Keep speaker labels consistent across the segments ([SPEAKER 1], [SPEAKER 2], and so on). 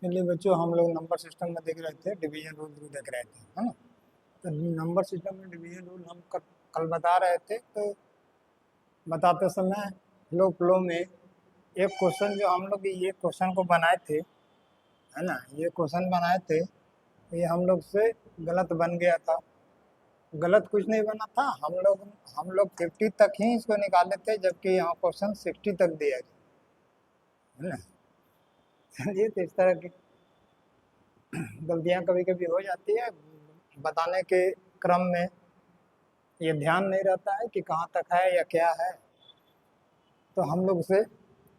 [SPEAKER 1] चलिए बच्चों, हम लोग नंबर सिस्टम में देख रहे थे, डिवीजन रूल को देख रहे थे, है ना। तो नंबर सिस्टम में डिवीजन रूल हम कल बता रहे थे। तो बताते समय फ्लो में एक क्वेश्चन जो हम लोग ये क्वेश्चन को बनाए थे, है ना, ये क्वेश्चन बनाए थे, ये हम लोग से गलत बन गया था। गलत कुछ नहीं बना था, हम लोग 50 तक ही इसको निकाले थे, जबकि यहाँ क्वेश्चन 60 तक दिया गया, है ना। चलिए, तो इस तरह की गलतियां कभी कभी हो जाती है बताने के क्रम में। ये ध्यान नहीं रहता है कि कहाँ तक है या क्या है। तो हम लोग से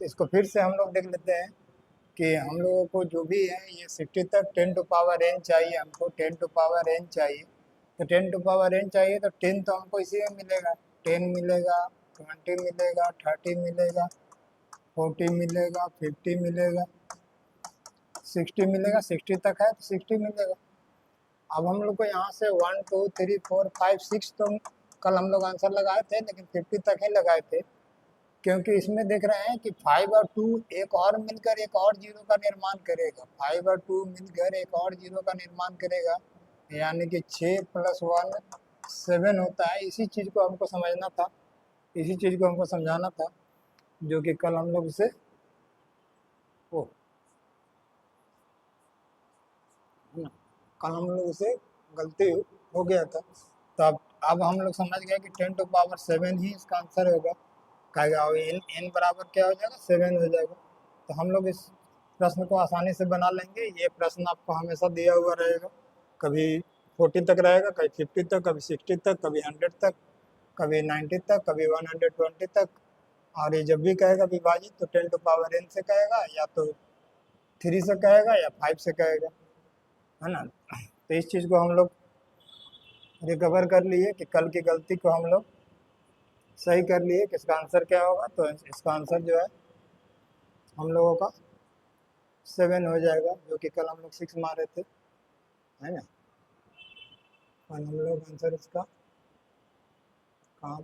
[SPEAKER 1] इसको फिर से हम लोग देख लेते हैं कि हम लोगों को जो भी है ये 60 तक 10 टू पावर n चाहिए, हमको 10 टू पावर n चाहिए। तो 10 टू पावर n चाहिए तो 10 तो हमको इसी में मिलेगा, 10 मिलेगा, 20 मिलेगा, 30 मिलेगा, 40 मिलेगा, 50 मिलेगा, 60 मिलेगा। 60 तक है तो 60 मिलेगा। अब हम लोग को यहाँ से 1 2 3 4 5 6 तो कल हम लोग आंसर लगाए थे, लेकिन 50 तक ही लगाए थे, क्योंकि इसमें देख रहे हैं कि 5 और 2 एक और मिलकर एक और जीरो का निर्माण करेगा। 5 और 2 मिलकर एक और जीरो का निर्माण करेगा, यानी कि 6 + 1 7 होता है। इसी चीज़ को हमको समझना था, इसी चीज़ को हमको समझाना था, जो कि कल हम लोग से ओ है ना, कल हम लोग से गलती हो गया था। तो अब हम लोग समझ गए कि 10 टू पावर 7 ही इसका आंसर होगा। कहेगा एन बराबर क्या हो जाएगा, 7 हो जाएगा। तो हम लोग इस प्रश्न को आसानी से बना लेंगे। ये प्रश्न आपको हमेशा दिया हुआ रहेगा, कभी 40 तक रहेगा, कभी 50 तक, कभी 60 तक, कभी 100 तक, कभी 90 तक, कभी 120 तक। और ये जब भी कहेगा विभाजित तो 10 टू पावर n से कहेगा, या तो 3 से कहेगा, या 5 से कहेगा, है ना। तो इस चीज़ को हम लोग रिकवर कर लिए कि कल की गलती को हम लोग सही कर लिए कि इसका आंसर क्या होगा। तो इसका आंसर जो है हम लोगों का 7 हो जाएगा, जो कि कल हम लोग 6 मारे थे, है ना। और हम लोग आंसर इसका कहाँ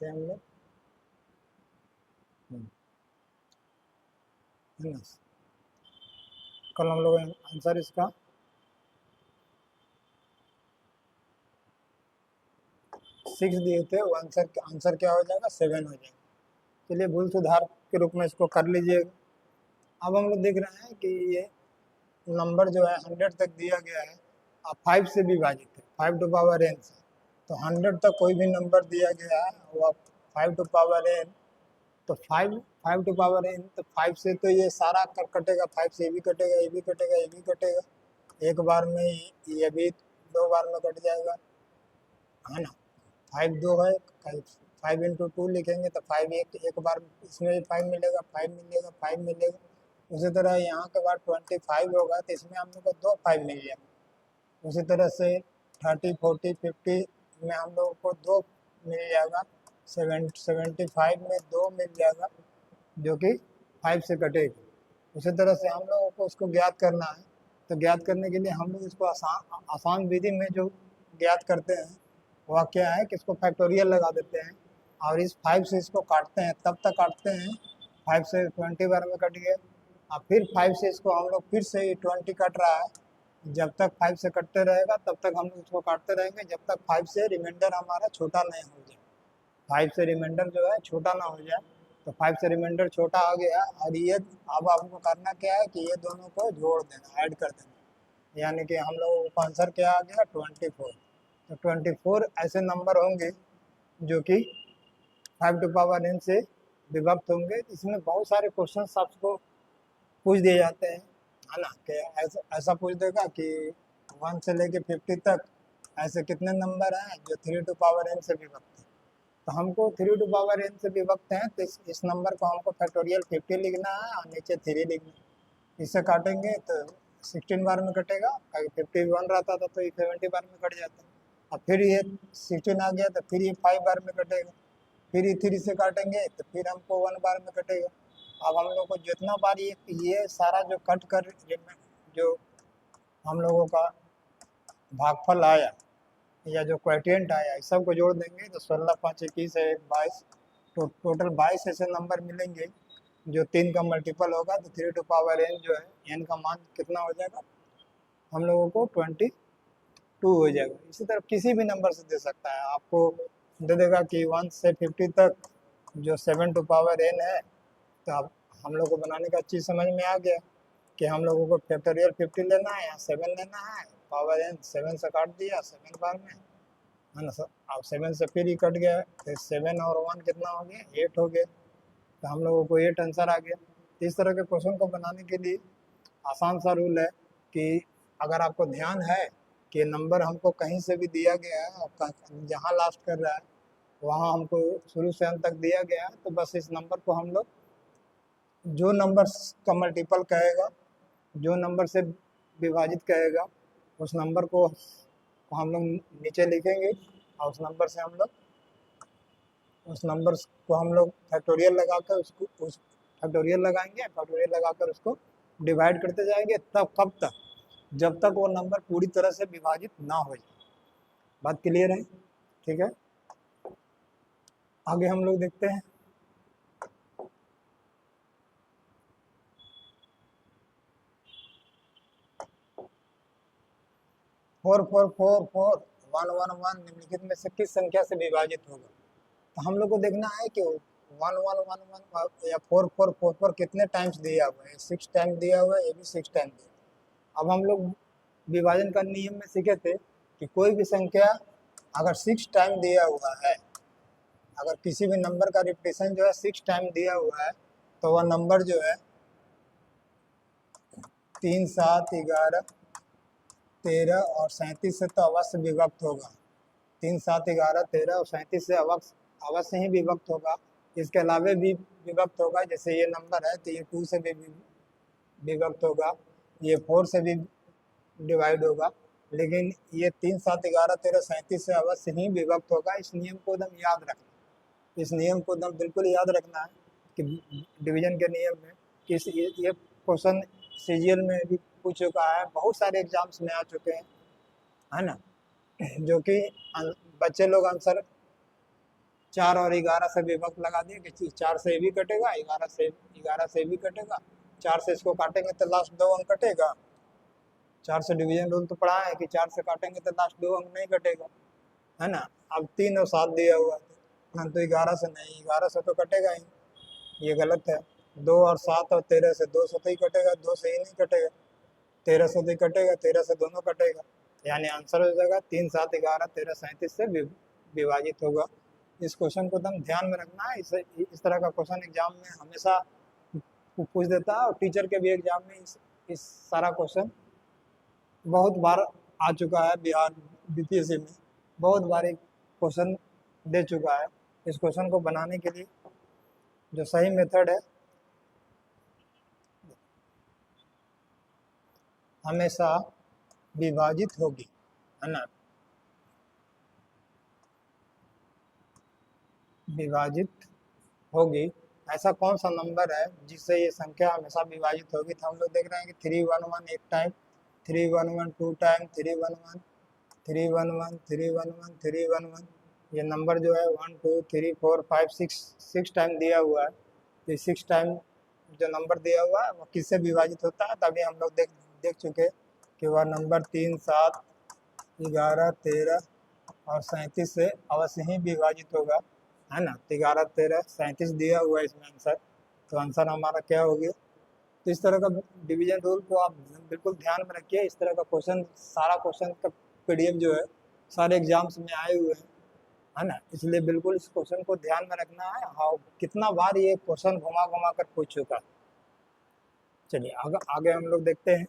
[SPEAKER 1] थे हम लोग, है ना। कल हम लोग आंसर इसका 6 दिए थे, वो आंसर क्या हो जाएगा, 7 हो जाएगा। चलिए, भूल सुधार के रूप में इसको कर लीजिएगा। अब हम लोग देख रहे हैं कि ये नंबर जो है 100 तक दिया गया है, अब 5 से विभाजित है, 5 टू पावर n से। तो 100 तक कोई भी नंबर दिया गया है वो अब 5 टू पावर n, तो 5 टू पावर n, तो 5 से तो ये सारा कटेगा, 5 से ये भी कटेगा, ये भी कटेगा, ये भी कटेगा, एक बार में ये भी 2 बार में कट जाएगा, है ना। 5 2 है, 5 इंटू 2 लिखेंगे तो 5 एक बार इसमें भी 5 मिलेगा, 5 मिलेगा, 5 मिलेगा। उसी तरह यहाँ के बाद 25 होगा तो इसमें हम लोग को 2 5 मिल जाएंगे। उसी तरह से 30 40 50 में हम लोगों को 2 मिल जाएगा, 75 में 2 मिल जाएगा, जो कि 5 से कटेगा। उसी तरह से हम लोगों को उसको ज्ञात करना है। तो ज्ञात करने के लिए हम लोग इसको आसान विधि में जो ज्ञात करते हैं वह क्या है कि इसको फैक्टोरियल लगा देते हैं, और इस 5 से इसको काटते हैं, तब तक काटते हैं 5 से 20 बार में कट गए, और फिर 5 से इसको हम लोग फिर से 20 कट रहा है। जब तक 5 से कटते रहेगा तब तक हम लोग इसको काटते रहेंगे, जब तक 5 से रिमाइंडर हमारा छोटा नहीं हो जाए। 5 से रिमाइंडर जो है छोटा ना हो जाए। तो 5 से रिमाइंडर छोटा हो गया, और ये अब आपको करना क्या है कि ये दोनों को जोड़ देना, ऐड कर देना, यानी कि हम लोगों को आंसर क्या आ गया, 24। तो 24 ऐसे नंबर होंगे जो कि 5 टू पावर n से विभक्त होंगे। इसमें बहुत सारे क्वेश्चन आपको पूछ दिए जाते हैं, है ना, कि ऐसा पूछ देगा कि 1 से लेके 50 तक ऐसे कितने नंबर हैं जो 3 टू पावर n से विभक्त है। तो हमको 3 टू पावर n से विभक्त हैं, तो इस नंबर को हमको फैक्टोरियल 50 लिखना है और नीचे 3 लिखना है। इससे काटेंगे तो 16 बार में कटेगा, 51 रहता था तो ये 70 बार में कट जाता है। और फिर ये 16 आ गया तो फिर ये 5 बार में कटेगा, फिर ये 3 से काटेंगे तो फिर हमको 1 बार में कटेगा। अब हम लोग को जितना बार ये सारा जो कट कर जो हम लोगों का भागफल आया या जो क्वोटिएंट आया, इस सब को जोड़ देंगे तो 16 5 21 है 22, तो टोटल 22 ऐसे नंबर मिलेंगे जो 3 का मल्टीपल होगा तो 3 टू पावर n जो है n का मान कितना हो जाएगा हम लोगों को 22 हो जाएगा। इसी तरह किसी भी नंबर से दे सकता है, आपको दे देगा कि 1 से 50 तक जो 7 टू पावर n है। तो अब हम लोग को बनाने का चीज़ समझ में आ गया कि हम लोगों को फैक्टोरियल 50 लेना है या 7 लेना है, पावर n 7 से काट दिया 7 बार में, है ना सर। अब 7 से फिर ही कट गया, फिर 7 और 1 कितना हो गया 8 हो गया, तो हम लोगों को 8 आंसर आ गया। इस तरह के क्वेश्चन को बनाने के लिए आसान सा रूल है कि अगर आपको ध्यान है कि नंबर हमको कहीं से भी दिया गया है और जहाँ लास्ट कर रहा है वहाँ हमको शुरू से अंत तक दिया गया है, तो बस इस नंबर को हम लोग जो नंबर का मल्टीपल कहेगा, जो नंबर से विभाजित कहेगा, उस नंबर को हम लोग नीचे लिखेंगे और उस नंबर को हम लोग फैक्टोरियल लगाकर उस फैक्टोरियल लगाएंगे, फैक्टोरियल लगाकर उसको डिवाइड करते जाएंगे, तब कब तक, जब तक वो नंबर पूरी तरह से विभाजित ना हो जाए। बात क्लियर है? ठीक है, आगे हम लोग देखते हैं। 4444 निम्नलिखित में से किस संख्या से विभाजित होगा? तो हम लोग को देखना है कि 1111 या 4444 कितने टाइम्स दिया हुआ है। 6 टाइम दिया हुआ है, ये भी 6 टाइम दिया। अब हम लोग विभाजन का नियम में सीखे थे कि कोई भी संख्या अगर 6 टाइम दिया हुआ है, अगर किसी भी नंबर का रिपीटेशन जो है 6 टाइम दिया हुआ है, तो वह नंबर जो है 3, 7, 11, 13 और 37 से तो अवश्य विभक्त होगा। 3, 7, 11, 13 और 37 से अवश्य ही विभक्त होगा। इसके अलावा भी विभक्त होगा, जैसे ये नंबर है तो ये 2 से भी विभक्त होगा, ये 4 से भी डिवाइड होगा, लेकिन ये 3, 7, 11, 13, 37 से अवश्य ही विभक्त होगा। इस नियम को एकदम याद रखना, इस नियम को एकदम बिल्कुल याद रखना है कि डिवीजन के नियम में कि ये क्वेश्चन सीजीएल में भी पूछ चुका है, बहुत सारे एग्जाम्स में आ चुके हैं, है ना, जो कि बच्चे लोग आंसर 4 और 11 से विभक्त लगा दिए कि 4 से भी कटेगा, 11 से भी कटेगा, 4 से इसको काटेंगे तो लास्ट 2 अंक कटेगा। 4 से डिवीजन रूल तो पढ़ा है कि 4 से काटेंगे तो लास्ट 2 अंक नहीं कटेगा, है ना। अब 3 और 7 दिया हुआ है तो 11 से नहीं, 11 से तो कटेगा ही, ये गलत है। 2 और 7 और 13 से 2 से तो ही कटेगा, 2 से ही नहीं कटेगा। 13 से तो ही कटेगा, 13 से दोनों कटेगा, यानी आंसर हो जाएगा 3, 7, 11, 13, 37 से विभाजित होगा। इस क्वेश्चन को एकदम ध्यान में रखना है। इस तरह का क्वेश्चन एग्जाम में हमेशा पूछ देता है, और टीचर के भी एग्जाम में इस सारा क्वेश्चन बहुत बार आ चुका है। बिहार बीपीएससी में बहुत बार एक क्वेश्चन दे चुका है। इस क्वेश्चन को बनाने के लिए जो सही मेथड है, हमेशा विभाजित होगी, है ना, विभाजित होगी। ऐसा कौन सा नंबर है जिससे ये संख्या हमेशा विभाजित होगी? तो हम लोग देख रहे हैं कि 311 एक टाइम, 311 2 टाइम, 311, 311, 311, 311, ये नंबर जो है 1 2 3 4 5 6 टाइम दिया हुआ है। तो 6 टाइम जो नंबर दिया हुआ है वो किससे विभाजित होता है? तभी हम लोग देख चुके कि वह नंबर 3, 7, 11, 13 और 37 से अवश्य ही विभाजित होगा, है ना। 11, 13, 37 दिया हुआ है इसमें आंसर, तो आंसर हमारा क्या हो गया? तो इस तरह का डिवीजन रूल को आप बिल्कुल ध्यान में रखिए। इस तरह का क्वेश्चन, सारा क्वेश्चन का पीडीएफ जो है सारे एग्जाम्स में आए हुए हैं, है ना, इसलिए बिल्कुल इस क्वेश्चन को ध्यान में रखना है। हाँ, कितना बार ये क्वेश्चन घुमा घुमा कर पूछ चुका है। चलिए आगे हम लोग देखते हैं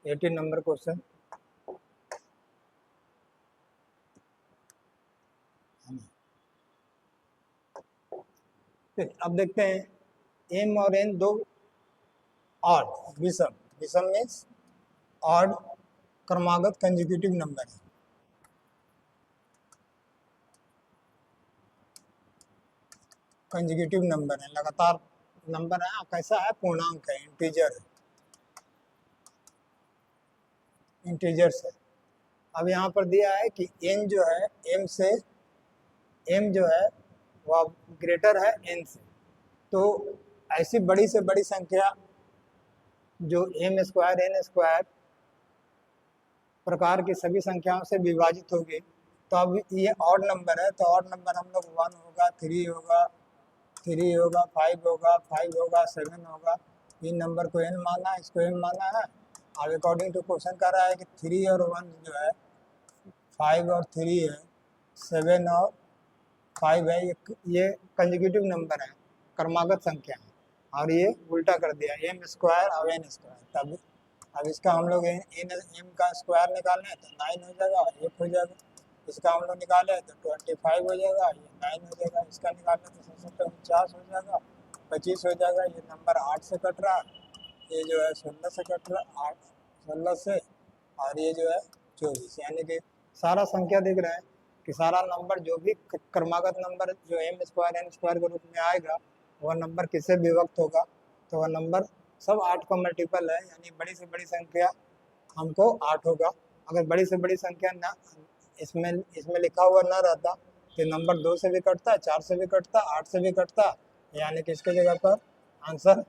[SPEAKER 1] 18 नंबर क्वेश्चन। अब देखते हैं m और n दो ऑड विषम मीन्स ऑड क्रमागत कंजिक्यूटिव नंबर है। कंजिक्यूटिव नंबर है, लगातार नंबर है। कैसा है? पूर्णांक है, इंटीजर्स है। अब यहाँ पर दिया है कि n जो है m जो है वह ग्रेटर है n से, तो ऐसी बड़ी से बड़ी संख्या जो m स्क्वायर n स्क्वायर प्रकार की सभी संख्याओं से विभाजित होगी, तो अब ये ऑड नंबर है, तो ऑड नंबर हम लोग 1 होगा, 3 होगा, 5 होगा, 5 होगा, 7 होगा। इन नंबर को n माना है, इसको m माना है। अब अकॉर्डिंग टू क्वेश्चन कर रहा है कि 3 और 1 जो है 5 और 3 है, 7 और 5 है, ये कंजिक्यूटिव नंबर है, क्रमागत संख्या है, और ये उल्टा कर दिया m स्क्वायर और n स्क्वायर। तब अब इसका हम लोग m का स्क्वायर निकालना है तो 9 हो जाएगा, 1 हो जाएगा। इसका हम लोग निकाले तो 25 हो जाएगा, ये 9 हो जाएगा। इसका निकालना तो 49 हो जाएगा, 25 हो जाएगा। ये नंबर 8 से कट रहा है, ये जो है 16 से कट रहा है, 16 से, और ये जो है 24। यानी कि सारा संख्या दिख रहा है कि सारा नंबर जो भी क्रमागत नंबर जो m स्क्वायर n स्क्वायर के रूप में आएगा, वह नंबर किससे विभक्त होगा, तो वह नंबर सब 8 का मल्टीपल है, यानी बड़ी से बड़ी संख्या हमको 8 होगा। अगर बड़ी से बड़ी संख्या ना इसमें लिखा हुआ ना रहता तो नंबर 2 से भी कटता, 4 से भी कटता, 8 से भी कटता, यानी कि इसके जगह पर आंसर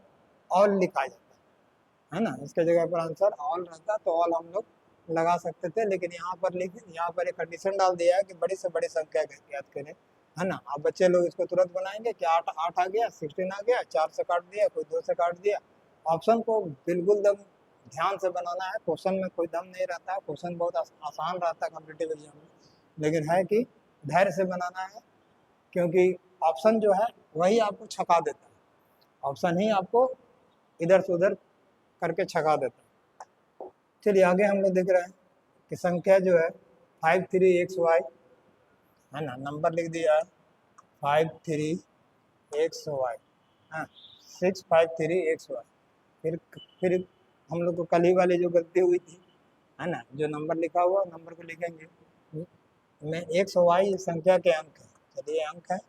[SPEAKER 1] ऑल लिखा जाता है ना। इसके जगह पर आंसर ऑल रहता तो ऑल हम लोग लगा सकते थे, लेकिन यहाँ पर एक कंडीशन डाल दिया है कि बड़ी से बड़ी संख्या याद करें, है ना। अब बच्चे लोग इसको तुरंत बनाएंगे कि 8 आ गया, 16 आ गया, 4 से काट दिया, कोई 2 से काट दिया। ऑप्शन को बिल्कुल दम ध्यान से बनाना है, क्वेश्चन में कोई दम नहीं रहता है, क्वेश्चन बहुत आसान रहता है कॉम्पिटिटिव एग्जाम में, लेकिन है कि धैर्य से बनाना है, क्योंकि ऑप्शन जो है वही आपको छका देता है, ऑप्शन ही आपको इधर से उधर करके छका देता है। चलिए आगे हम लोग देख रहे हैं कि संख्या जो है 53xy है ना, नंबर लिख दिया है 53xy, हाँ 653xy। फिर हम लोग को कल ही वाली जो गलती हुई थी, है ना, जो नंबर लिखा हुआ नंबर को लिखेंगे में एक्स वाई संख्या के अंक है। चलिए अंक है,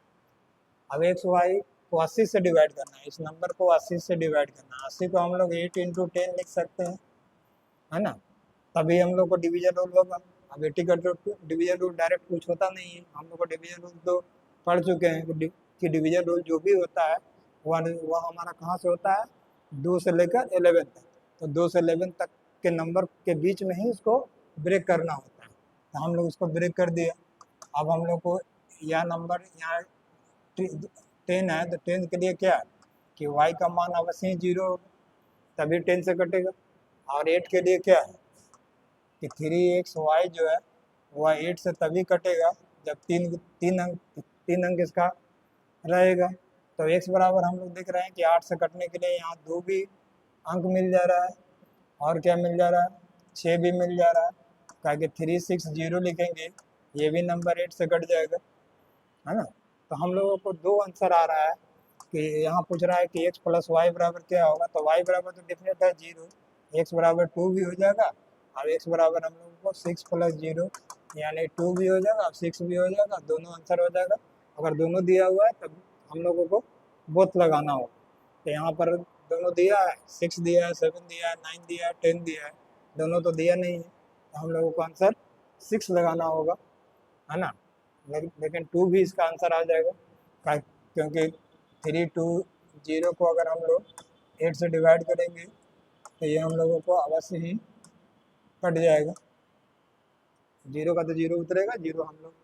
[SPEAKER 1] अब एक्स वाई को 80 से डिवाइड करना है, इस नंबर को 80 से डिवाइड करना है। 80 को हम लोग 8 × 10 लिख सकते हैं, है ना, तभी हम लोग को डिवीजन रूल होगा। अब 80 का डिवीजन रूल डायरेक्ट कुछ होता नहीं है, हम लोग को डिवीजन रूल तो पढ़ चुके हैं कि डिवीजन रूल जो भी होता है वह हमारा कहाँ से होता है, 2 से लेकर 11 तक। तो 2 से 11 तक के नंबर के बीच में ही इसको ब्रेक करना होता है, तो हम लोग इसको ब्रेक कर दिया। अब हम लोग को यह नंबर यहाँ 10 है, तो 10 के लिए क्या है कि y का मान अवश्य ही 0 होगा, तभी 10 से कटेगा। और 8 के लिए क्या है कि 3xy जो है वह 8 से तभी कटेगा जब तीन अंक इसका रहेगा। तो x बराबर हम लोग देख रहे हैं कि 8 से कटने के लिए यहाँ 2 भी अंक मिल जा रहा है, और क्या मिल जा रहा है, 6 भी मिल जा रहा है, ताकि 360 लिखेंगे, ये भी नंबर 8 से कट जाएगा, है ना। तो हम लोगों को 2 आंसर आ रहा है कि यहाँ पूछ रहा है कि x + y बराबर क्या होगा, तो y बराबर तो डेफिनेट है 0, x बराबर 2 भी हो जाएगा, और x बराबर हम लोगों को 6 + 0 यानी 2 भी हो जाएगा और 6 भी हो जाएगा, दोनों आंसर हो जाएगा। अगर दोनों दिया हुआ है तब हम लोगों को बोथ लगाना होगा। तो यहाँ पर दोनों दिया है, 6 दिया है, 7 दिया है, 9 दिया है, 10 दिया है, दोनों तो दिया नहीं है, तो हम लोगों को आंसर 6 लगाना होगा, है ना। लेकिन 2 भी इसका आंसर आ जाएगा, क्योंकि 320 को अगर हम लोग 8 से डिवाइड करेंगे तो ये हम लोगों को अवश्य ही कट जाएगा, 0 का तो 0 उतरेगा, 0 हम लोग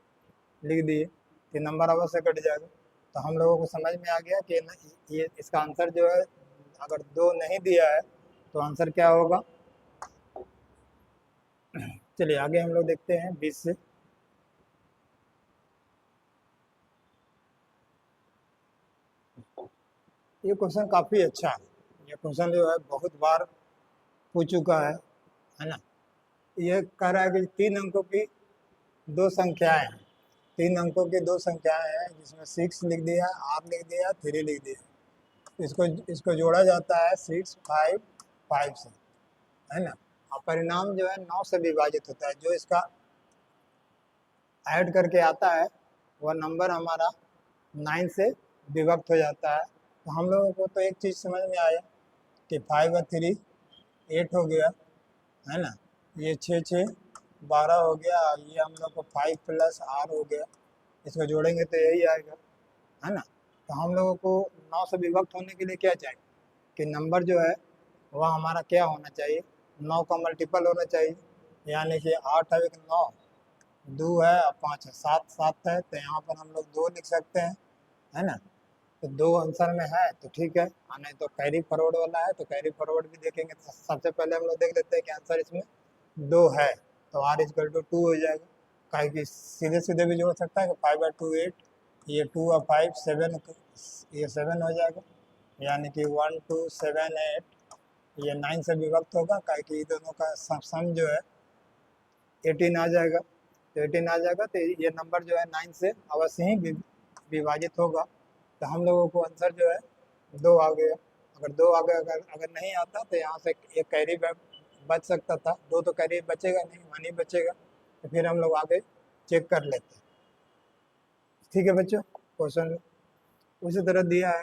[SPEAKER 1] लिख दिए, ये नंबर अवश्य कट जाएगा। तो हम लोगों को समझ में आ गया कि ये इसका आंसर जो है अगर 2 नहीं दिया है तो आंसर क्या होगा। चलिए आगे हम लोग देखते हैं 20 से। ये क्वेश्चन काफ़ी अच्छा है, ये क्वेश्चन जो है बहुत बार पूछ चुका है ना। ये कह रहा है कि 3 अंकों की 2 संख्याएं हैं, 3 अंकों की 2 संख्याएं हैं, जिसमें 6 लिख दिया, r लिख दिया, 3 लिख दिया। इसको जोड़ा जाता है 6, 5, 5 से, है ना। और परिणाम जो है 9 से विभाजित होता है, जो इसका ऐड करके आता है वह नंबर हमारा 9 से विभक्त हो जाता है। तो हम लोगों को तो एक चीज़ समझ में आया कि 5 और 3 8 हो गया, है ना, ये 6 6 12 हो गया, ये हम लोग को 5 + r हो गया, इसको जोड़ेंगे तो यही आएगा, है ना। तो हम लोगों को 9 से विभक्त होने के लिए क्या चाहिए कि नंबर जो है वह हमारा क्या होना चाहिए, 9 का मल्टीपल होना चाहिए। यानी कि 8 है, 9, 2 है और 5 है, 7 7 है, तो यहाँ पर हम लोग 2 लिख सकते हैं, है ना। तो 2 आंसर में है तो ठीक है, और नहीं तो कैरी फॉरवर्ड वाला है तो कैरी फॉरवर्ड भी देखेंगे। तो सबसे पहले हम लोग देख लेते हैं कि आंसर इसमें 2 है, तो R इक्वल टू 2 हो जाएगा। काहे कि सीधे सीधे भी जोड़ सकता है कि 5 बाई 2 8, ये 2 और 5 7, ये 7 हो जाएगा। यानी कि 1 2 7 8, ये 9 से विभक्त होगा, काहे कि दोनों का सम जो है 18 आ जाएगा। तो 18 आ जाएगा तो ये नंबर जो है 9 से अवश्य ही विभाजित होगा। तो हम लोगों को आंसर जो है 2 आ गया। अगर 2 आ गया, अगर अगर नहीं आता तो यहाँ से एक कैरी बच सकता था, 2 तो कैरी बचेगा नहीं, 1 ही बचेगा। तो फिर हम लोग आगे चेक कर लेते हैं। ठीक है बच्चों, क्वेश्चन उसी तरह दिया है,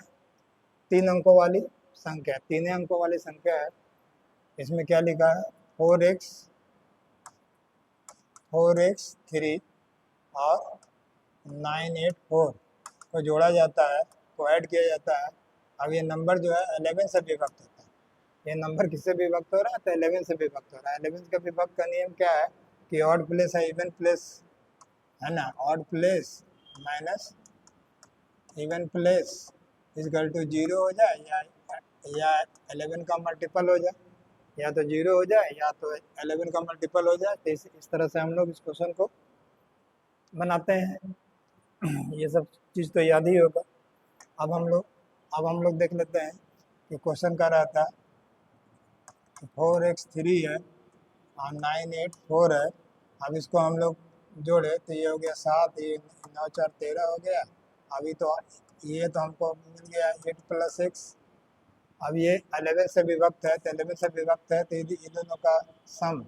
[SPEAKER 1] 3 अंकों वाली संख्या, 3 अंकों वाली संख्या है। इसमें क्या लिखा है, 4x 3 और 984 को जोड़ा जाता है, को ऐड किया जाता है। अब ये नंबर जो है 11 से विभक्त होता है। ये नंबर किससे विभक्त हो रहा है, तो 11 से विभक्त हो रहा है। 11 का विभक्त का नियम क्या है कि ऑड प्लेस है इवन प्लेस, है ना, odd place minus even place equal to 0 हो जाए, या 11 का मल्टीपल हो जाए, या तो 0 हो जाए या तो 11 का मल्टीपल हो जाए। तो इस तरह से हम लोग इस क्वेश्चन को बनाते हैं। ये सब चीज़ तो याद ही होगा। अब हम लोग देख लेते हैं कि क्वेश्चन का रहा था 4x 3 है और 984 है। अब इसको हम लोग जोड़े तो ये हो गया 7, ये 9 4 13 हो गया। अभी तो ये तो हमको मिल गया 8 + 6। अब ये 11 से विभक्त है, तो 11 से विभक्त है तो ये दोनों का सम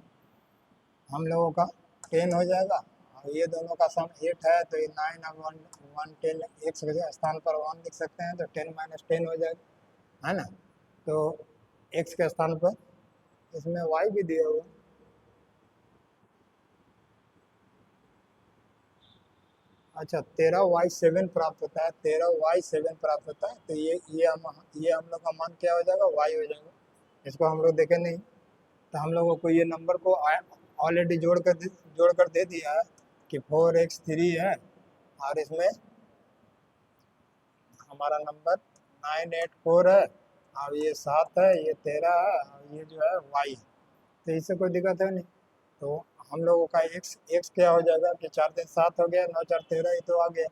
[SPEAKER 1] हम लोगों का 10 हो जाएगा। और ये दोनों का सम 8 है, तो ये 9 और 1 10, एक्स के स्थान पर 1 लिख सकते हैं, तो 10 - 10 हो जाएगा, है ना। तो एक्स के स्थान पर इसमें वाई भी दिया हुआ। अच्छा, 13y7 प्राप्त होता है, 13y7 प्राप्त होता है। तो ये हम लोग का मान क्या हो जाएगा, वाई हो जाएगा। इसको हम लोग देखे नहीं, तो हम लोगों को ये नंबर को ऑलरेडी जोड़ कर दे दिया है कि 4x 3 है और इसमें हमारा नंबर 984 है, और ये 7 है, ये 13 है, और ये जो है वाई है। तो इससे कोई दिक्कत है नहीं। तो हम लोगों का एक्स एक्स क्या हो जाएगा कि 4 3 7 हो गया, 9 4 13 ही तो आ गया।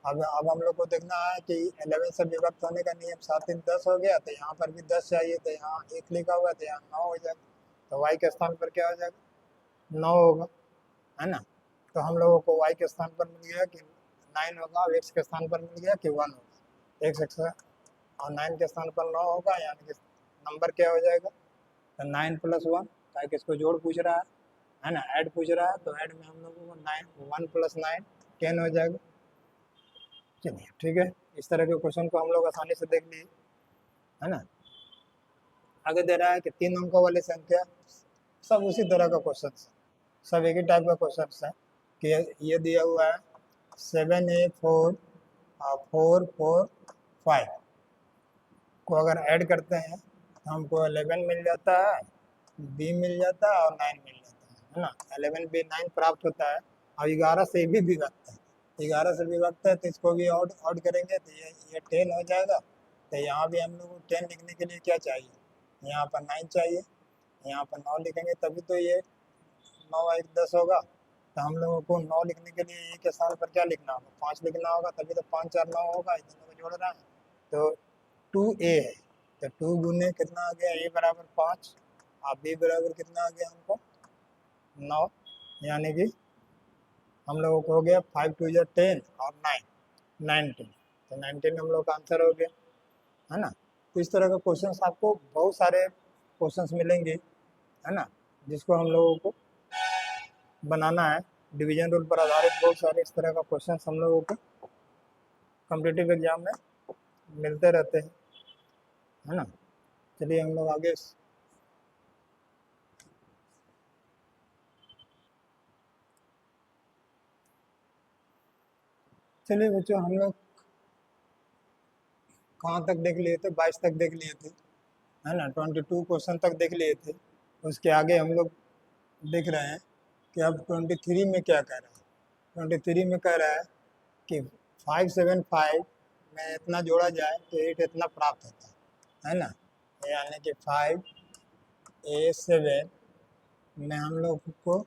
[SPEAKER 1] अब हम लोग को देखना है कि 11 से विभक्त होने का नियम, 7 3 10 हो गया, तो यहाँ पर भी 10 चाहिए, तो यहाँ 1 लिखा हुआ है तो यहाँ 9 हो जाएगा। तो वाई के स्थान पर क्या हो जाएगा, 9 होगा, है ना। तो हम लोगों को वाई के स्थान पर मिल गया कि 9 होगा, और एक्स के स्थान पर मिल गया कि 1 होगा। एक्स और 9 के स्थान पर 9 होगा, यानी कि नंबर क्या हो जाएगा, तो 9 + 1, ताकि इसको जोड़ पूछ रहा है ना, ऐड पूछ रहा है, तो ऐड में हम लोगों को 9 1 + 9 10 हो जाएगा। चलिए ठीक है, इस तरह के क्वेश्चन को हम लोग आसानी से देख लिए, है ना। आगे दे रहा है कि 3 अंकों वाली संख्या, सब उसी तरह का क्वेश्चन है, सब एक ही टाइप का क्वेश्चन है। कि ये दिया हुआ है 7A 4 और 4 4 5 को अगर ऐड करते हैं तो हमको 11 मिल जाता है, बी मिल जाता है और 9 मिल जाता है ना। 11 बी 9 प्राप्त होता है, और 11 से भी विभक्त है, 11 से विभक्त है तो इसको भी ऑड ऑड करेंगे तो ये 10 हो जाएगा। तो यहाँ भी हम लोग को 10 लिखने के लिए क्या चाहिए, यहाँ पर 9 चाहिए, यहाँ पर 9 लिखेंगे तभी तो ये 9 1 10 होगा। तो हम लोगों को 9 लिखने के लिए एक स्थान पर क्या लिखना होगा, 5 लिखना होगा, तभी तो 5 4 9 होगा, इस दोनों को जोड़ रहा है। तो 2a है, तो 2 गुने कितना आ गया, a बराबर 5 और b बराबर कितना आ गया हमको 9, यानी कि हम लोगों को हो गया 5 2 10 और 9 19। तो 19 हम लोग का आंसर हो गया, है ना। तो इस तरह का क्वेश्चन आपको बहुत सारे क्वेश्चन मिलेंगे, है ना, जिसको हम लोगों को बनाना है। डिवीजन रूल पर आधारित बहुत सारे इस तरह का क्वेश्चन हम लोगों को कॉम्पिटिटिव एग्जाम में मिलते रहते हैं, है ना। चलिए हम लोग आगे चलिए बच्चों, हम लोग कहाँ तक देख लिए थे, 22 तक देख लिए थे, है ना, 22 क्वेश्चन तक देख लिए थे। उसके आगे हम लोग देख रहे हैं कि अब 23 में क्या कह रहा है। 23 में कह रहा है कि 575 में इतना जोड़ा जाए तो 8 इतना प्राप्त होता है ना, यानी कि 5A7 में हम लोग को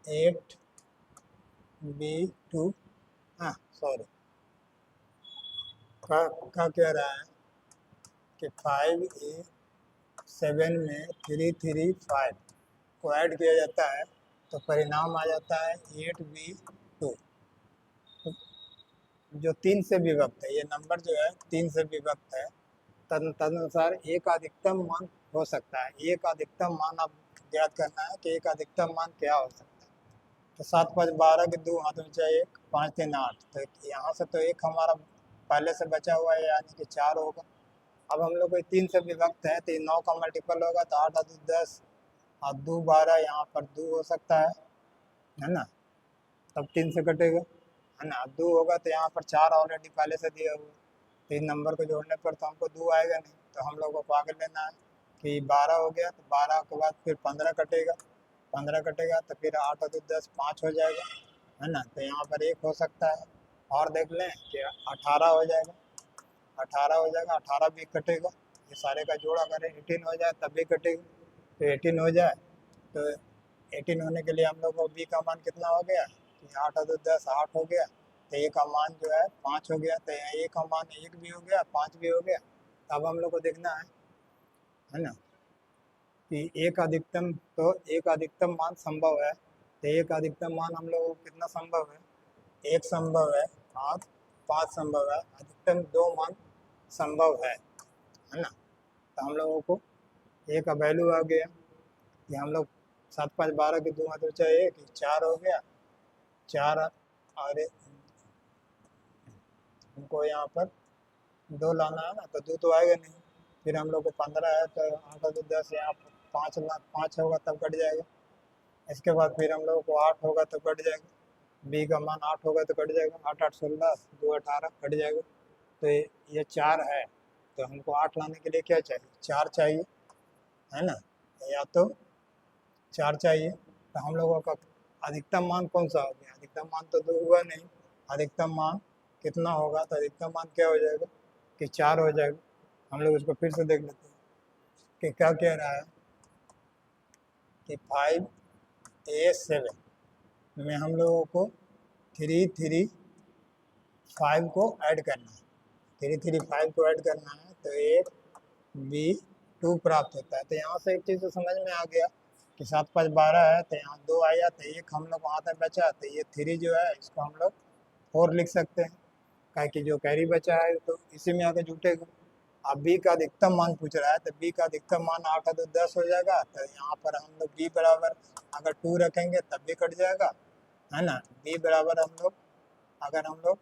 [SPEAKER 1] 8B2 हाँ सॉरी का कह रहा है कि 5A7 में 335 को ऐड किया जाता है तो परिणाम आ जाता है 8B2, जो 3 से विभक्त है। ये नंबर जो है 3 से विभक्त है। तदनुसार एक अधिकतम मान हो सकता है। एक अधिकतम मान आप ज्ञात करना है कि एक अधिकतम मान क्या हो सकता है। तो 7 5 12 के 2 हाथ में चाहिए 1, 5 3 8, तो यहाँ से तो एक हमारा पहले से बचा हुआ है, यानी कि 4 होगा। अब हम लोग को 3 से विभक्त है तो 9 का मल्टीपल होगा तो 8 8 10 और 2 12, यहाँ पर 2 हो सकता है ना, तब 3 से कटेगा, है ना। 2 होगा तो यहाँ पर 4 ऑलरेडी पहले से दिया हुआ, तो इन नंबर को जोड़ने पर तो हमको 2 आएगा नहीं, तो हम लोगों को आगे लेना है कि 12 हो गया, तो 12 के बाद फिर 15 कटेगा, 15 कटेगा तो फिर 8 और 10 5 हो जाएगा, है ना। तो यहाँ पर 1 हो सकता है, और देख लें कि 18 हो जाएगा, 18 हो जाएगा, 18 भी कटेगा। ये सारे का जोड़ अगर 18 हो जाए तब भी कटेगा, तो 18 हो जाए तो 18 होने के लिए हम लोग को बी का मान कितना हो गया कि 8 और 10 8 हो गया, तो ए का मान जो है 5 हो गया, तो ए का मान 1 भी हो गया 5 भी हो गया। अब हम लोग को देखना है ना, कि एक अधिकतम, तो एक अधिकतम मान संभव है, तो एक अधिकतम मान हम लोग को कितना संभव है, 1 संभव है और 5 संभव है, अधिकतम 2 मान संभव है ना। तो हम लोगों को ए का वैल्यू आ गया कि हम लोग 7 5 12 के 2 हाथ चाहिए कि 4 हो गया, 4 और हमको यहाँ पर 2 लाना है ना, तो 2 तो आएगा नहीं। फिर हम लोग को 15 है तो 8 और 10 यहाँ 5 होगा तब कट जाएगा। इसके बाद फिर हम लोग को 8 होगा तो कट जाएगा, बी का मान 8 होगा तो कट जाएगा, 8 8 16 2 18 कट जाएगा। तो ये 4 है, तो हमको 8 लाने के लिए क्या चाहिए, 4 चाहिए, है ना, या तो 4 चाहिए। तो हम लोगों का अधिकतम मान कौन सा हो गया, अधिकतम मान तो 2 हुआ नहीं, अधिकतम मान कितना होगा, तो अधिकतम मान क्या हो जाएगा कि 4 हो जाएगा। हम लोग इसको फिर से देख लेते हैं कि क्या कह रहा है कि 5A7 में हम लोगों को 335 को ऐड करना है, 335 को ऐड करना है तो 8B2 प्राप्त होता है। तो यहाँ से एक चीज़ तो समझ में आ गया कि 7 5 12 है, तो यहाँ 2 आया तो 1 हम लोग वहाँ तक बचा, तो ये 3 जो है इसको हम लोग 4 लिख सकते हैं, क्या कि जो कैरी बचा है तो इसी में आके जुटेगा। अब बी का अधिकतम मान पूछ रहा है, तो बी का अधिकतम मान 8 है तो 10 हो जाएगा, तो यहाँ पर हम लोग बी बराबर अगर 2 रखेंगे तब भी कट जाएगा, है ना। बी बराबर हम लोग अगर हम लोग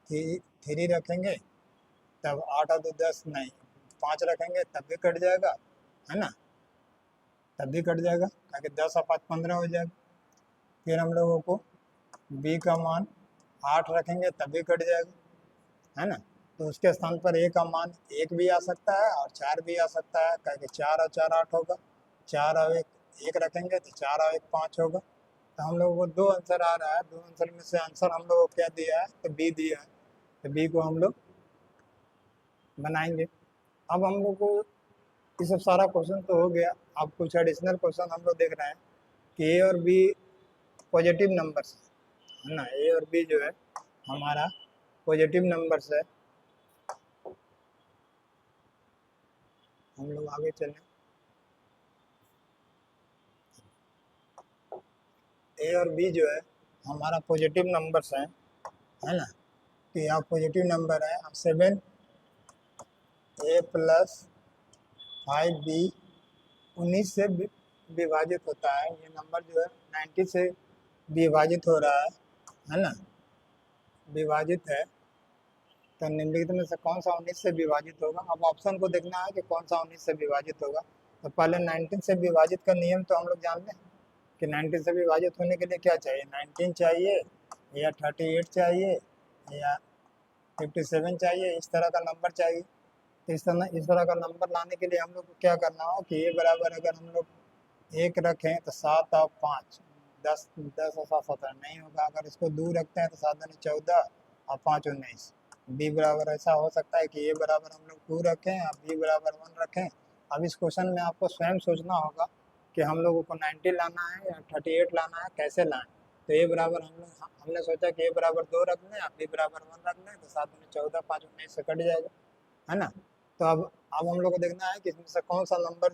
[SPEAKER 1] 3 रखेंगे तब 8 और 10 नहीं 5 रखेंगे तब भी कट जाएगा, है ना, तब भी कट जाएगा, क्योंकि 10 और 5 15 हो जाएगा। फिर हम लोगों को बी का मान 8 रखेंगे तब भी कट जाएगा, है ना। तो उसके स्थान पर ए का मान 1 भी आ सकता है और 4 भी आ सकता है, क्योंकि 4 और 4 8 होगा, 4 और 1 रखेंगे तो 4 और 1 5 होगा। तो हम लोगों को 2 आंसर आ रहा है, 2 आंसर में से आंसर हम लोगों को क्या दिया है, तो बी दिया है, तो बी को हम लोग बनाएंगे। अब हम लोग को ये सब सारा क्वेश्चन तो हो गया। अब कुछ एडिशनल क्वेश्चन हम लोग देख रहे हैं कि ए और बी पॉजिटिव नंबर्स है ना, ए और बी जो है हमारा पॉजिटिव नंबर्स है। हम लोग आगे चलें, ए और बी जो है हमारा पॉजिटिव नंबर्स है ना, कि यहाँ पॉजिटिव नंबर है। अब 7A + 5B 19 से विभाजित होता है। ये नंबर जो है 90 से विभाजित हो रहा है ना, विभाजित है। तो निम्नलिखित में से कौन सा 19 से विभाजित होगा। अब ऑप्शन को देखना है कि कौन सा 19 से विभाजित होगा। तो पहले 19 से विभाजित का नियम तो हम लोग जान लें कि 19 से विभाजित होने के लिए क्या चाहिए, 19 चाहिए या 38 चाहिए या 57 चाहिए, इस तरह का नंबर चाहिए। तो इस तरह का नंबर लाने के लिए हम लोग को क्या करना हो कि ये बराबर अगर हम लोग 1 रखें तो 7 और 5 10, 10 और 7 17 नहीं होगा। अगर इसको 2 रखते हैं तो 7 दूनी 14 और 5 19। बी बराबर ऐसा हो सकता है कि ए बराबर हम लोग 2 रखें और बी बराबर 1 रखें। अब इस क्वेश्चन में आपको स्वयं सोचना होगा कि हम लोगों को 90 लाना है या 38 लाना है, कैसे लाएं। तो ए बराबर हमने सोचा कि ए बराबर 2 रख लें, बी बराबर 1 रख लें, तो 7 दूनी 14 5 19 से कट जाएगा, है ना। तो अब हम लोग को देखना है कि इसमें से कौन सा नंबर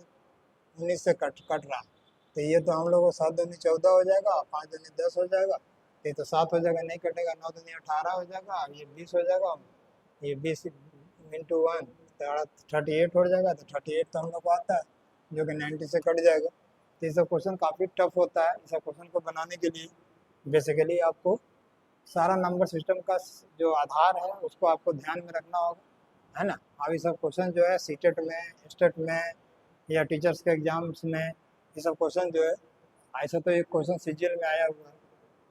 [SPEAKER 1] 19 से कट रहा है। तो ये तो हम लोग को 7 दूनी 14 हो जाएगा, 5 दूनी 10 हो जाएगा, ये तो 7 हो जाएगा, नहीं कटेगा। 9 दूनी 18 हो जाएगा, ये 20 हो जाएगा, ये 20 इंटू 1 तो 38 हो जाएगा। तो 38 तो हम लोग को आता है, जो कि 90 से कट जाएगा। तो ये सब क्वेश्चन काफ़ी टफ होता है। इस सब क्वेश्चन को बनाने के लिए बेसिकली आपको सारा नंबर सिस्टम का जो आधार है उसको आपको ध्यान में रखना होगा, है ना। अब ये सब क्वेश्चन जो है सीटेट में, स्टेट में या टीचर्स के एग्जाम्स में, ये सब क्वेश्चन जो है, ऐसा तो एक क्वेश्चन सीजीएल में आया हुआ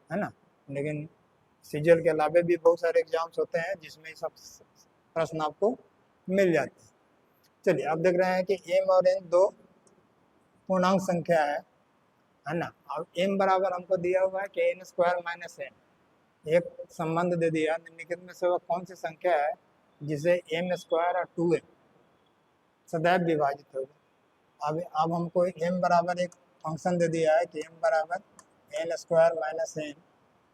[SPEAKER 1] है ना, लेकिन सीजीएल के अलावा भी बहुत सारे एग्जाम्स होते हैं जिसमें सब प्रश्न आपको मिल जाते हैं। चलिए आप देख रहे हैं कि एम और एन दो पूर्णांक संख्या है ना। अब एम बराबर हमको दिया हुआ है कि एन स्क्वायर माइनस एन। एक संबंध दे दिया, निम्नलिखित में से वह कौन सी संख्या है जिसे एम स्क्वायर और 2n सदैव विभाजित होगा। अब हमको एम बराबर एक फंक्शन दे दिया है कि एम बराबर एन स्क्वायर माइनस एन,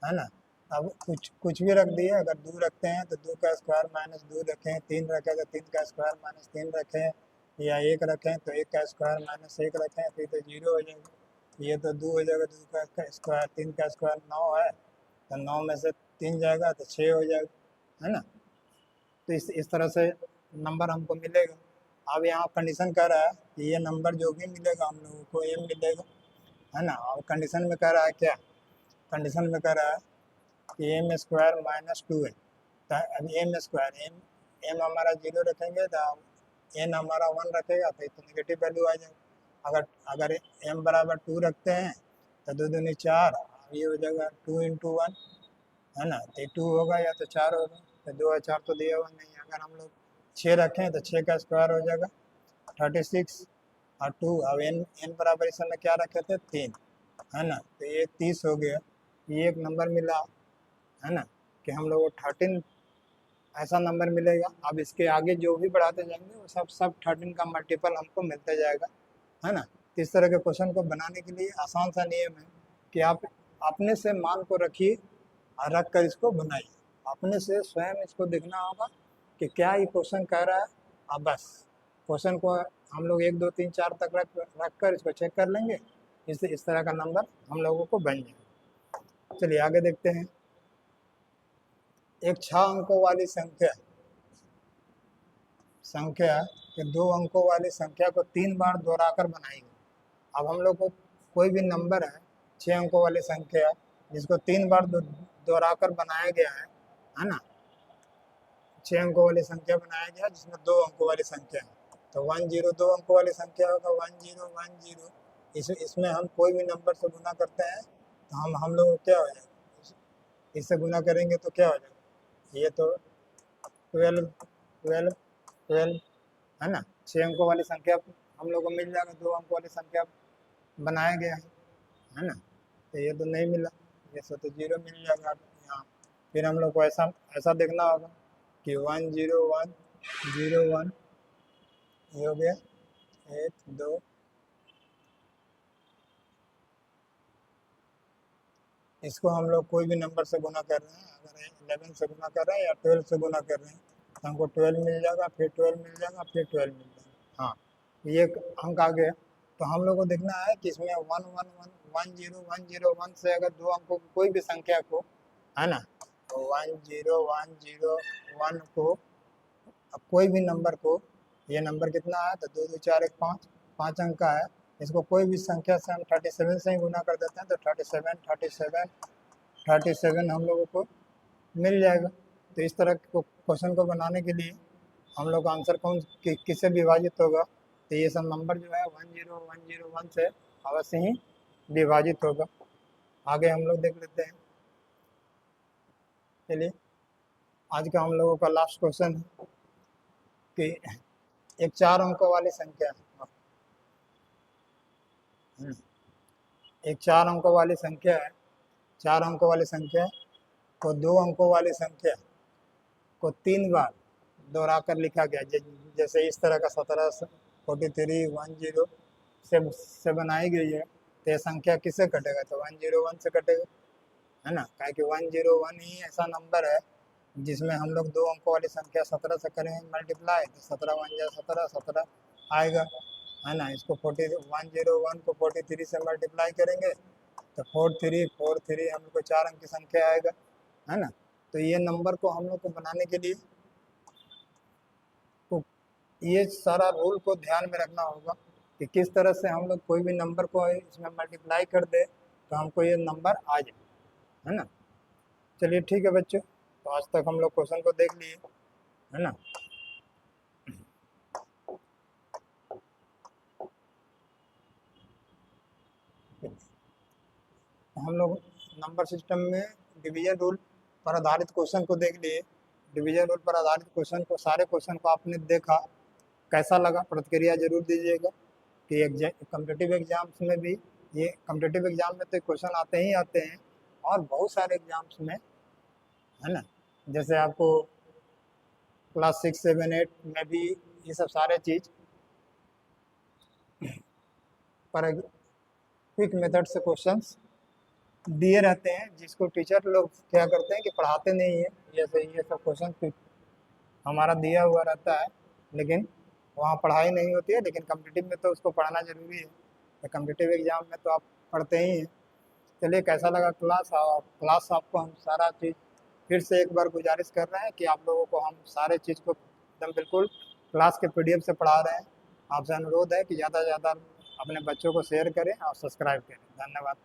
[SPEAKER 1] है ना। अब कुछ भी रख दिए, अगर 2 रखते हैं तो 2 का स्क्वायर माइनस 2 रखें, 3 रखें तो 3 का स्क्वायर माइनस 3 रखें, या 1 रखें तो 1 का स्क्वायर माइनस 1 रखें, फिर तो 0 हो जाएगा। ये तो 2 हो जाएगा, 2 का स्क्वायर, 3 का स्क्वायर 9 है, तो 9 में से 3 जाएगा तो 6 हो जाएगा, है ना। तो इस तरह से नंबर हमको मिलेगा। अब यहाँ कंडीशन कह रहा है कि ये नंबर जो भी मिलेगा हम लोगों को एम मिलेगा, है ना। और कंडीशन में कह रहा है क्या, कंडीशन में कह रहा है कि एम स्क्वायर माइनस 2n। अब एम स्क्वायर एम एम हमारा 0 रखेंगे तो एन हमारा 1 रखेगा, तो नेगेटिव वैल्यू आ जाएगा। अगर एम बराबर 2 रखते हैं तो 2 दूनी 4, ये हो जाएगा 2 इंटू 1, है ना। तो 2 होगा या तो 4 होगा, तो 2 और 4 तो दिया हुआ नहीं। अगर हम लोग 6 रखें तो 6 का स्क्वायर हो जाएगा 36 और 2। अब एन बराबर इस समय क्या रखे थे 3, है ना। तो ये 30 हो गया। ये एक नंबर मिला, है ना, कि हम लोग को 13 ऐसा नंबर मिलेगा। अब इसके आगे जो भी बढ़ाते जाएंगे वो सब 13 का मल्टीपल हमको मिलते जाएगा, है ना। तो इस तरह के क्वेश्चन को बनाने के लिए आसान सा नियम है कि आप अपने से मान को रखिए और रख कर इसको बनाइए। अपने से स्वयं इसको देखना होगा कि क्या ये क्वेश्चन कह रहा है। अब बस क्वेश्चन को हम लोग 1 2 3 4 तक रख कर इसको चेक कर लेंगे, इस तरह का नंबर हम लोगों को बन जाएगा। चलिए आगे देखते हैं। एक 6 अंकों वाली संख्या के 2 अंकों वाली संख्या को 3 बार दोहराकर बनाई गई। अब हम लोग को कोई भी नंबर है 6 अंकों वाली संख्या जिसको 3 बार दोहराकर बनाया गया है ना। 6 अंकों वाली संख्या बनाया गया जिसमें 2 अंकों वाली संख्या है। तो 1 0 2 अंकों वाली संख्या होगा 1 0 1 0। इसमें हम कोई भी नंबर से गुना करते हैं तो हम लोग क्या हो जाएगा, इससे गुना करेंगे तो क्या हो जाएगा, ये तो 12 12 12, है ना। 6 अंकों वाली संख्या हम लोग को मिल जाएगा, 2 अंकों वाली संख्या बनाया गया है ना। तो ये तो नहीं मिला, ये सब तो 0 मिल जाएगा यहाँ। फिर हम लोग को ऐसा ऐसा देखना होगा कि 1 0 1 0 1, ये हो गया 1 2, इसको हम लोग कोई भी नंबर से गुना कर रहे हैं, अगर 11 से गुना कर रहे हैं या 12 से गुना कर रहे हैं तो हमको 12 मिल जाएगा, फिर 12 मिल जाएगा, फिर 12 मिल जाएगा। हाँ, ये एक अंक आ गया। तो हम लोग को देखना है कि इसमें 1 1 1 1 0 1 0 1 से अगर 2 अंकों की कोई भी संख्या को, है ना, तो 1 0 1 0 1 को, अब कोई भी नंबर को, ये नंबर कितना है तो 2 2 4 1 5, 5 अंक का है। इसको कोई भी संख्या से हम 37 से ही गुना कर देते हैं तो 37 37 37 हम लोगों को मिल जाएगा। तो इस तरह को क्वेश्चन को बनाने के लिए हम लोग का आंसर किससे विभाजित होगा, तो ये सब नंबर जो है 1 0 1 0 1 से अवश्य ही विभाजित होगा। आगे हम लोग देख लेते हैं। चलिए आज का हम लोगों का लास्ट क्वेश्चन है कि एक 4 अंकों वाली संख्या है। एक 4 अंकों वाली संख्या है। 4 अंकों वाली संख्या को 2 अंकों वाली संख्या को 3 बार दोहरा कर लिखा गया। जैसे इस तरह का 17 43 10 से बनाई गई है, तो यह संख्या किससे कटेगा? तो 101 से कटेगा, है ना। क्या कि 101 ही ऐसा नंबर है जिसमें हम लोग 2 अंकों वाली संख्या 17 से करेंगे मल्टीप्लाई, तो 17 1 जा 17 17 आएगा, है ना। इसको 101 को 43 से मल्टीप्लाई करेंगे तो 43 हम लोग को 4 अंक की संख्या आएगा, है ना। तो ये नंबर को हम लोग को बनाने के लिए तो ये सारा रूल को ध्यान में रखना होगा कि किस तरह से हम लोग कोई भी नंबर को इसमें मल्टीप्लाई कर दे तो हमको ये नंबर आ जाए, है ना। चलिए ठीक है बच्चों, तो आज तक हम लोग क्वेश्चन को देख लिए, है ना। हम लोग नंबर सिस्टम में डिवीजन रूल पर आधारित क्वेश्चन को देख लिए। डिवीजन रूल पर आधारित क्वेश्चन को, सारे क्वेश्चन को आपने देखा, कैसा लगा प्रतिक्रिया जरूर दीजिएगा। कि कम्पिटिटिव एग्जाम्स में भी, ये कम्पिटिटिव एग्जाम में तो क्वेश्चन आते ही आते हैं और बहुत सारे एग्जाम्स में, है ना। जैसे आपको क्लास 6 7 8 में भी ये सब सारे चीज पर क्विक मेथड से क्वेश्चंस दिए रहते हैं, जिसको टीचर लोग क्या करते हैं कि पढ़ाते नहीं है। जैसे ये सब क्वेश्चन हमारा दिया हुआ रहता है लेकिन वहाँ पढ़ाई नहीं होती है, लेकिन कम्पिटिटिव में तो उसको पढ़ना जरूरी है। तो कम्पिटिटिव एग्जाम में तो आप पढ़ते ही हैं। चलिए कैसा लगा क्लास आपको हम सारा चीज़ फिर से एक बार गुजारिश कर रहे हैं कि आप लोगों को हम सारे चीज़ को एकदम बिल्कुल क्लास के PDF से पढ़ा रहे हैं। आपसे अनुरोध है कि ज़्यादा से ज़्यादा अपने बच्चों को शेयर करें और सब्सक्राइब करें। धन्यवाद।